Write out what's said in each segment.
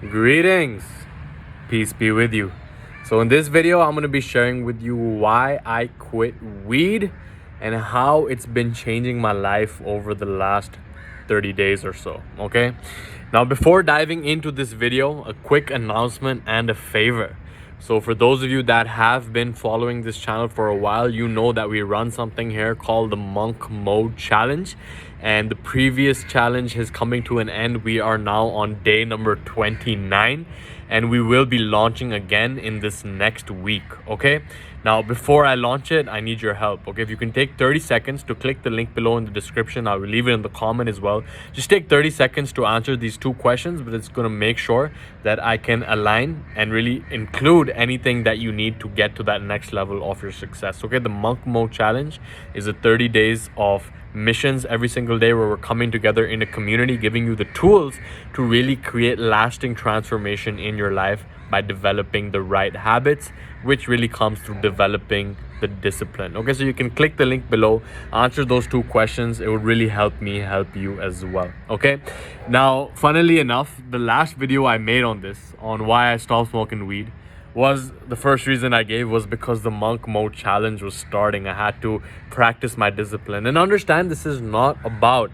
Greetings, peace be with you. So in this video, I'm going to be sharing with you why I quit weed and how it's been changing my life over the last 30 days or so. Okay, now before diving into this video, a quick announcement and a favor. So for those of you that have been following this channel for a while, you know that we run something here called the Monk Mode Challenge, and the previous challenge is coming to an end. We are now on day number 29 and we will be launching again in this next week. Okay, now before I launch it, I need your help. Okay, if you can take 30 seconds to click the link below in the description, I will leave it in the comment as well. Just take 30 seconds to answer these two questions, but it's going to make sure that I can align and really include anything that you need to get to that next level of your success. Okay, the Monk Mode Challenge is a 30 days of missions every single day where we're coming together in a community, giving you the tools to really create lasting transformation in your life by developing the right habits, which really comes through developing the discipline. Okay, so you can click the link below, answer those two questions. It would really help me help you as well. Okay, now funnily enough, the last video I made on this, on why I stopped smoking weed, was the first reason I gave was because the Monk Mode Challenge was starting. I had to practice my discipline and understand this is not about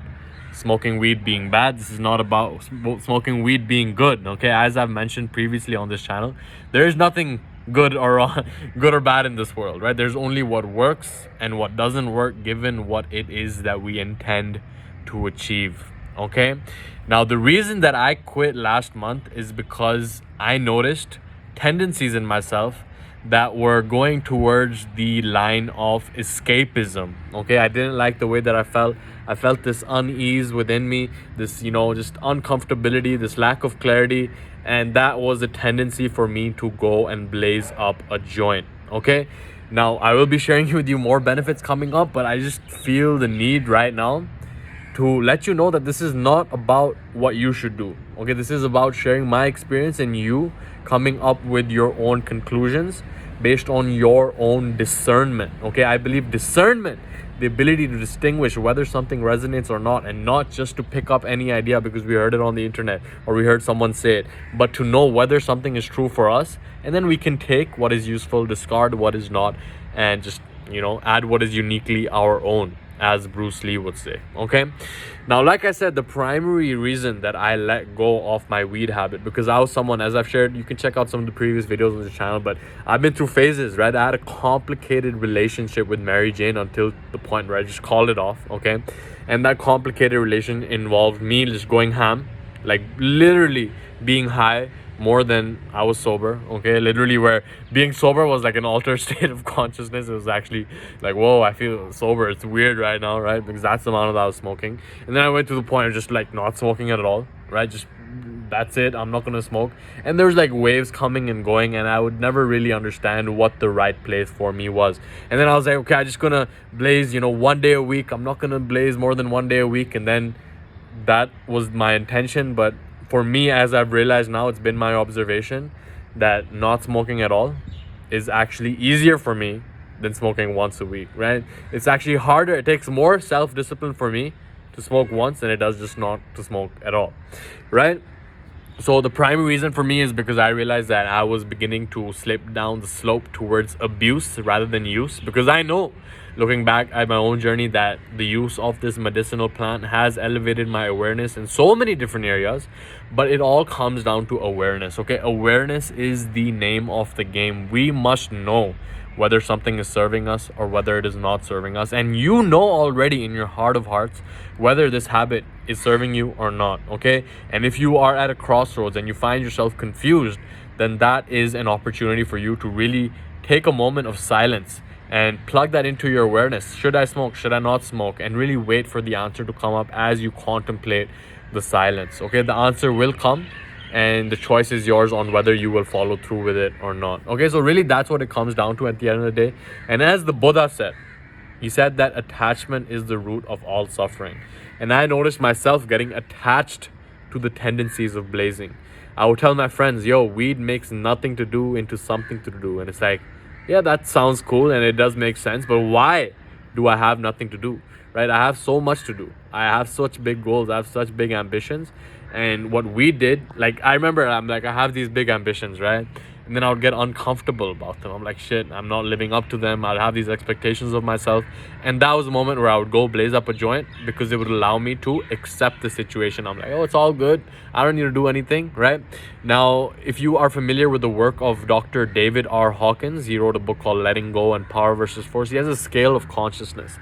smoking weed being bad. This is not about smoking weed being good. Okay, as I've mentioned previously on this channel, there is nothing good or wrong, good or bad in this world, right? There's only what works and what doesn't work given what it is that we intend to achieve. Okay, now the reason that I quit last month is because I noticed tendencies in myself that were going towards the line of escapism. Okay, I didn't like the way that I felt this unease within me, this just uncomfortability, this lack of clarity, and that was a tendency for me to go and blaze up a joint. Okay, now I will be sharing with you more benefits coming up, but I just feel the need right now to let you know that this is not about what you should do. Okay, this is about sharing my experience and you coming up with your own conclusions based on your own discernment. Okay, I believe discernment, the ability to distinguish whether something resonates or not, and not just to pick up any idea because we heard it on the internet or we heard someone say it, but to know whether something is true for us, and then we can take what is useful, discard what is not, and just add what is uniquely our own, as Bruce Lee would say. Okay, now like I said, the primary reason that I let go of my weed habit, because I was someone, as I've shared, you can check out some of the previous videos on the channel, but I've been through phases, right? I had a complicated relationship with Mary Jane until the point where I just called it off. Okay, and that complicated relation involved me just going ham, like literally being high more than I was sober. Okay, literally where being sober was like an altered state of consciousness. It was actually like, whoa, I feel sober, it's weird right now, right? Because that's the amount that I was smoking. And then I went to the point of just like not smoking at all, right? Just that's it, I'm not gonna smoke. And there's like waves coming and going, and I would never really understand what the right place for me was. And then I was like, okay, I'm just gonna blaze 1 day a week. I'm not gonna blaze more than 1 day a week. And then that was my intention, but for me, as I've realized now, it's been my observation that not smoking at all is actually easier for me than smoking once a week, right? It's actually harder. It takes more self-discipline for me to smoke once than it does just not to smoke at all, right? So the primary reason for me is because I realized that I was beginning to slip down the slope towards abuse rather than use. Because I know, looking back at my own journey, that the use of this medicinal plant has elevated my awareness in so many different areas. But it all comes down to awareness. Okay, awareness is the name of the game. We must know whether something is serving us or whether it is not serving us. And you know already in your heart of hearts whether this habit is serving you or not. Okay, and if you are at a crossroads and you find yourself confused, then that is an opportunity for you to really take a moment of silence and plug that into your awareness. Should I smoke? Should I not smoke? And really wait for the answer to come up as you contemplate the silence. Okay, the answer will come, and the choice is yours on whether you will follow through with it or not. Okay, so really that's what it comes down to at the end of the day. And as the Buddha said, he said that attachment is the root of all suffering. And I noticed myself getting attached to the tendencies of blazing. I would tell my friends, yo, weed makes nothing to do into something to do. And it's like, yeah, that sounds cool and it does make sense, but why do I have nothing to do, right? I have so much to do. I have such big goals. I have such big ambitions. And what we did, like, I remember I'm like, I have these big ambitions, right? And then I would get uncomfortable about them. I'm like, shit, I'm not living up to them. I'd have these expectations of myself. And that was the moment where I would go blaze up a joint, because it would allow me to accept the situation. I'm like, oh, it's all good. I don't need to do anything, right? Now, if you are familiar with the work of Dr. David R. Hawkins, he wrote a book called Letting Go and Power versus Force. He has a scale of consciousness.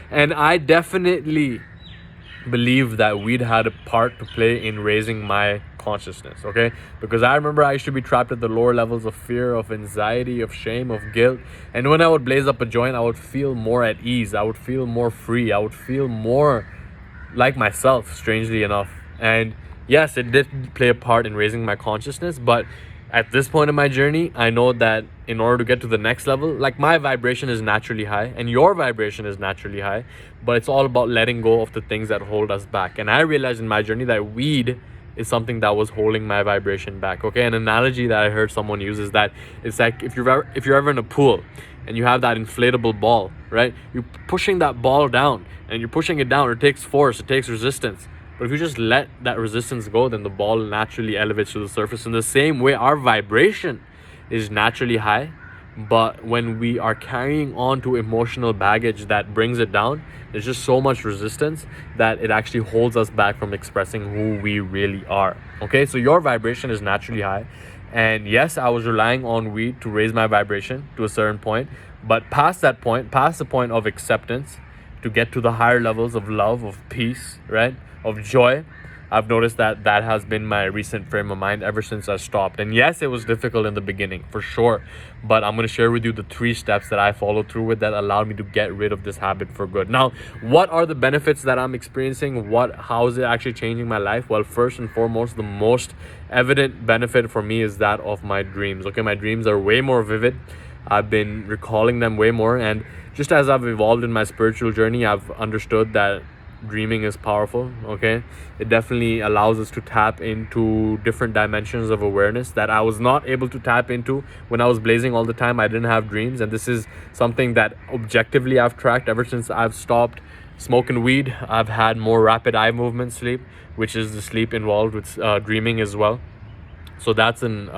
And I definitely believe that weed had a part to play in raising my consciousness, okay? Because I remember I used to be trapped at the lower levels of fear, of anxiety, of shame, of guilt. And when I would blaze up a joint, I would feel more at ease. I would feel more free. I would feel more like myself, strangely enough. And yes, it did play a part in raising my consciousness, but at this point in my journey, I know that in order to get to the next level, like, my vibration is naturally high and your vibration is naturally high, but it's all about letting go of the things that hold us back. And I realized in my journey that weed is something that was holding my vibration back, okay? An analogy that I heard someone use is that it's like if you're ever in a pool and you have that inflatable ball, right? You're pushing that ball down and you're pushing it down. It takes force, it takes resistance. But if you just let that resistance go, then the ball naturally elevates to the surface. In the same way, our vibration is naturally high, but when we are carrying on to emotional baggage that brings it down, there's just so much resistance that it actually holds us back from expressing who we really are. Okay, so your vibration is naturally high. And yes, I was relying on weed to raise my vibration to a certain point, but past that point, past the point of acceptance, to get to the higher levels of love, of peace, right? Of joy, I've noticed that that has been my recent frame of mind ever since I stopped. And yes, it was difficult in the beginning, for sure. But I'm going to share with you the 3 steps that I followed through with that allowed me to get rid of this habit for good. Now, what are the benefits that I'm experiencing? How is it actually changing my life? Well, first and foremost, the most evident benefit for me is that of my dreams. Okay, my dreams are way more vivid. I've been recalling them way more. And just as I've evolved in my spiritual journey, I've understood that dreaming is powerful. Okay, it definitely allows us to tap into different dimensions of awareness that I was not able to tap into when I was blazing all the time. I didn't have dreams, and this is something that objectively I've tracked ever since I've stopped smoking weed. I've had more rapid eye movement sleep, which is the sleep involved with dreaming as well. So that's an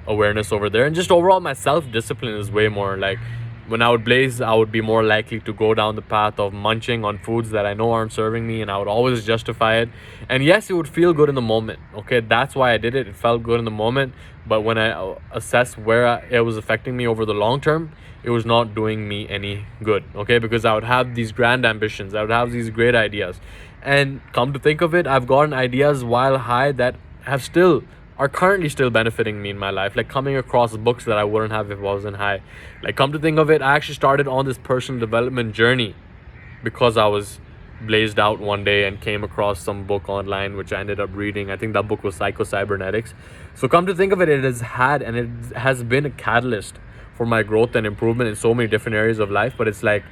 awareness over there. And just overall, my self-discipline is way more. Like, when I would blaze, I would be more likely to go down the path of munching on foods that I know aren't serving me, and I would always justify it. And yes, it would feel good in the moment. Okay, that's why I did it. It felt good in the moment. But when I assessed where it was affecting me over the long term, it was not doing me any good. Okay, because I would have these grand ambitions. I would have these great ideas. And come to think of it, I've gotten ideas while high that are currently still benefiting me in my life, like coming across books that I wouldn't have if I wasn't high. Like, come to think of it, I actually started on this personal development journey because I was blazed out one day and came across some book online, which I ended up reading. I think that book was Psycho-Cybernetics. So come to think of it, it has been a catalyst for my growth and improvement in so many different areas of life. But it's like,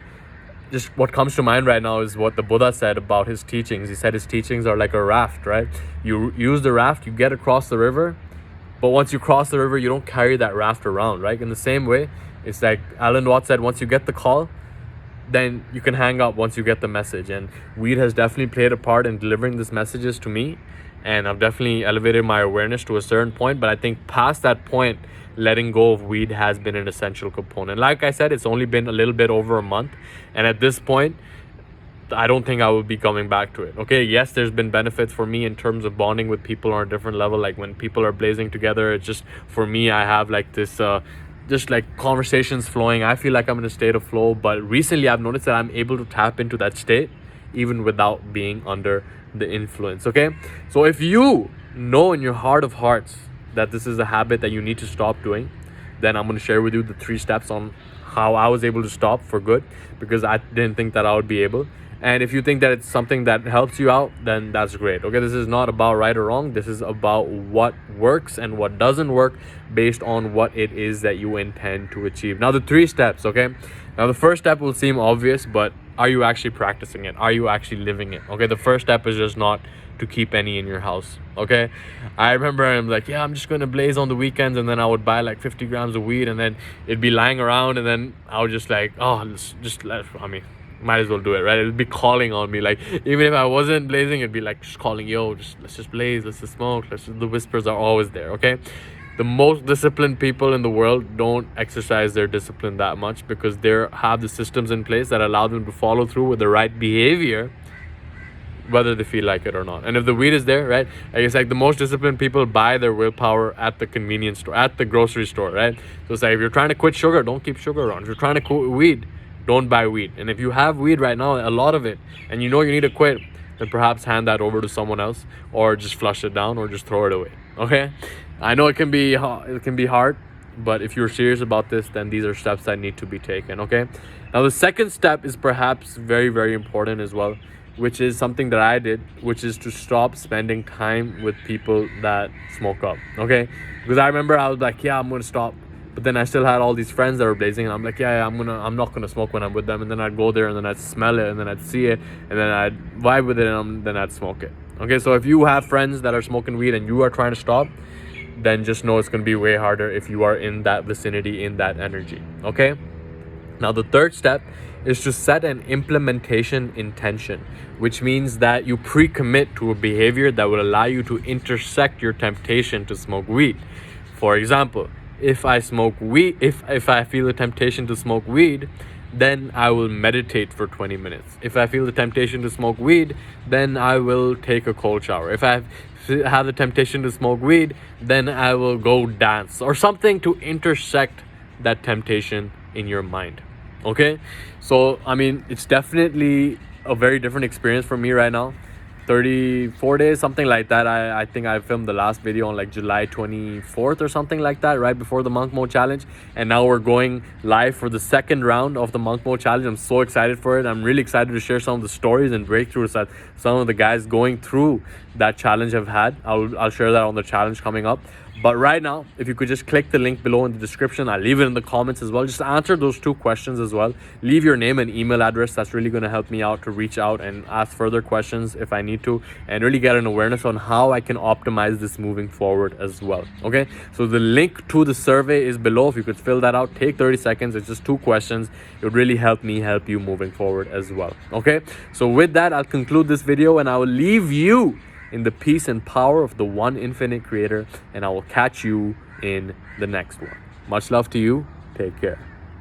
just what comes to mind right now is what the Buddha said about his teachings. He said his teachings are like a raft, right? You use the raft, you get across the river, but once you cross the river, you don't carry that raft around, right? In the same way, it's like Alan Watts said, once you get the call, then you can hang up once you get the message. And weed has definitely played a part in delivering these messages to me. And I've definitely elevated my awareness to a certain point. But I think past that point, letting go of weed has been an essential component. Like I said, it's only been a little bit over a month. And at this point, I don't think I will be coming back to it. Okay, yes, there's been benefits for me in terms of bonding with people on a different level. Like, when people are blazing together, it's just, for me, I have like this just like conversations flowing. I feel like I'm in a state of flow. But recently I've noticed that I'm able to tap into that state even without being under the influence. Okay, so if you know in your heart of hearts that this is a habit that you need to stop doing, then I'm going to share with you the 3 steps on how I was able to stop for good, because I didn't think that I would be able. And if you think that it's something that helps you out, then that's great. Okay, this is not about right or wrong. This is about what works and what doesn't work based on what it is that you intend to achieve. Now, the 3 steps, okay? Now, the first step will seem obvious, but are you actually practicing it? Are you actually living it? Okay, the first step is just not to keep any in your house. Okay, I remember I'm like, yeah, I'm just gonna blaze on the weekends, and then I would buy like 50 grams of weed, and then it'd be lying around, and then I would just like, oh, might as well do it, right? It'll be calling on me. Like, even if I wasn't blazing, it'd be like just calling, yo, let's just blaze, let's just smoke. The whispers are always there, okay? The most disciplined people in the world don't exercise their discipline that much because they have the systems in place that allow them to follow through with the right behavior, whether they feel like it or not. And if the weed is there, right, I guess like the most disciplined people buy their willpower at the convenience store, at the grocery store, right? So it's like, if you're trying to quit sugar, don't keep sugar around. If you're trying to quit weed, don't buy weed. And if you have weed right now, a lot of it, and you know you need to quit, then perhaps hand that over to someone else, or just flush it down, or just throw it away. Okay, I know it can be hard, but if you're serious about this, then these are steps that need to be taken. Okay, now the second step is perhaps very, very important as well, which is something that I did, which is to stop spending time with people that smoke up. Okay, because I remember I was like, yeah, I'm gonna stop, but then I still had all these friends that were blazing, and I'm like, yeah, I'm not gonna smoke when I'm with them. And then I'd go there, and then I'd smell it, and then I'd see it, and then I'd vibe with it, and then I'd smoke it. Okay, so if you have friends that are smoking weed and you are trying to stop, then just know it's gonna be way harder if you are in that vicinity, in that energy. Okay, now the third step is to set an implementation intention, which means that you pre-commit to a behavior that will allow you to intersect your temptation to smoke weed. For example, if I smoke weed, if I feel the temptation to smoke weed, then I will meditate for 20 minutes. If I feel the temptation to smoke weed, then I will take a cold shower. If I have the temptation to smoke weed, then I will go dance, or something to intersect that temptation in your mind. Okay, so I mean, it's definitely a very different experience for me right now. 34 days, something like that. I think I filmed the last video on like July 24th or something like that, right before the monk mode challenge. And now we're going live for the second round of the monk mode challenge. I'm so excited for it. I'm really excited to share some of the stories and breakthroughs that some of the guys going through that challenge have had. I'll share that on the challenge coming up. But right now, if you could just click the link below in the description, I'll leave it in the comments as well. Just answer those 2 questions as well. Leave your name and email address. That's really going to help me out to reach out and ask further questions if I need to, and really get an awareness on how I can optimize this moving forward as well. Okay, so the link to the survey is below. If you could fill that out, take 30 seconds. It's just 2 questions. It would really help me help you moving forward as well. Okay, so with that, I'll conclude this video, and I will leave you in the peace and power of the one infinite creator, and I will catch you in the next one. Much love to you. Take care.